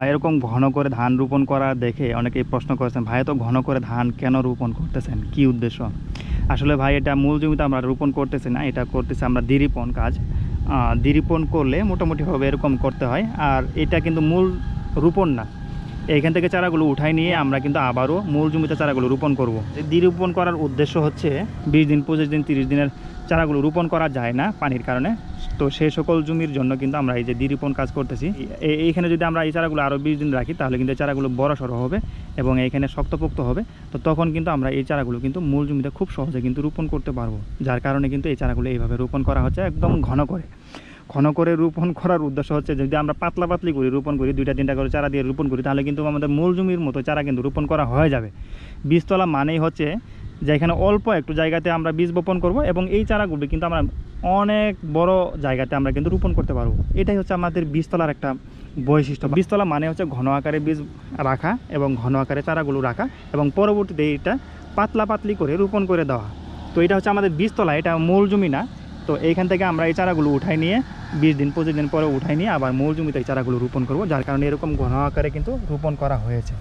এরকম ঘন করে ধান রোপণ করা দেখে অনেকেই প্রশ্ন করেছেন, ভাই তো ঘন করে ধান কেন রোপণ করতেছেন, কি উদ্দেশ্য? আসলে ভাই এটা মূল জমিতে আমরা রোপণ করতেছি না, এটা করতেছি আমরা দ্বিরোপণ কাজ। দ্বিরোপণ করলে মোটামুটিভাবে এরকম করতে হয়, আর এটা কিন্তু মূল রোপণ না। এইখান থেকে চারাগুলো উঠাই নিয়ে আমরা কিন্তু আবারও মূল জমিতে চারাগুলো রোপণ করব। দ্বিরোপণ করার উদ্দেশ্য হচ্ছে 20 দিন, 25 দিন, 30 দিনের চারাগুলো রোপণ করা যায় না পানির কারণে। তো সেই সকল জমির জন্য কিন্তু আমরা এই যে দ্বিরোপণ কাজ করতেছি। এইখানে যদি আমরা এই চারাগুলো আরও 20 দিন রাখি তাহলে কিন্তু এই চারাগুলো বড় সড়ো হবে এবং এইখানে শক্তপোক্ত হবে। তো তখন কিন্তু আমরা এই চারাগুলো কিন্তু মূল জমিতে খুব সহজে কিন্তু রোপণ করতে পারবো। যার কারণে কিন্তু এই চারাগুলো এইভাবে রোপণ করা হচ্ছে একদম ঘন করে। ঘন করে রোপণ করার উদ্দেশ্য হচ্ছে যদি আমরা পাতলা পাতলি করি রোপণ করি, 2টা 3টা করে চারা দিয়ে রোপণ করি, তাহলে কিন্তু আমাদের মূল জমির মতো চারা কিন্তু রোপণ করা হয়ে যাবে। বীজতলা মানেই হচ্ছে যে এখানে অল্প একটু জায়গাতে আমরা বীজ বপন করব এবং এই চারাগুলো কিন্তু আমরা অনেক বড় জায়গাতে আমরা কিন্তু রোপণ করতে পারবো। এটাই হচ্ছে আমাদের বীজতলার একটা বৈশিষ্ট্য। বীজতলা মানে হচ্ছে ঘন আকারে বীজ রাখা এবং ঘন আকারে চারাগুলো রাখা এবং পরবর্তীতে এটা পাতলা পাতলি করে রোপণ করে দেওয়া। তো এটা হচ্ছে আমাদের বীজতলা, এটা মূল জমি না। তো এইখান থেকে আমরা এই চারাগুলো উঠাই নিয়ে 20 দিন 25 দিন পরে উঠাই নিয়ে আবার মূল জমিতে এই চারাগুলো রোপণ করব, যার কারণে এরকম ঘন আকারে কিন্তু রোপণ করা হয়েছে।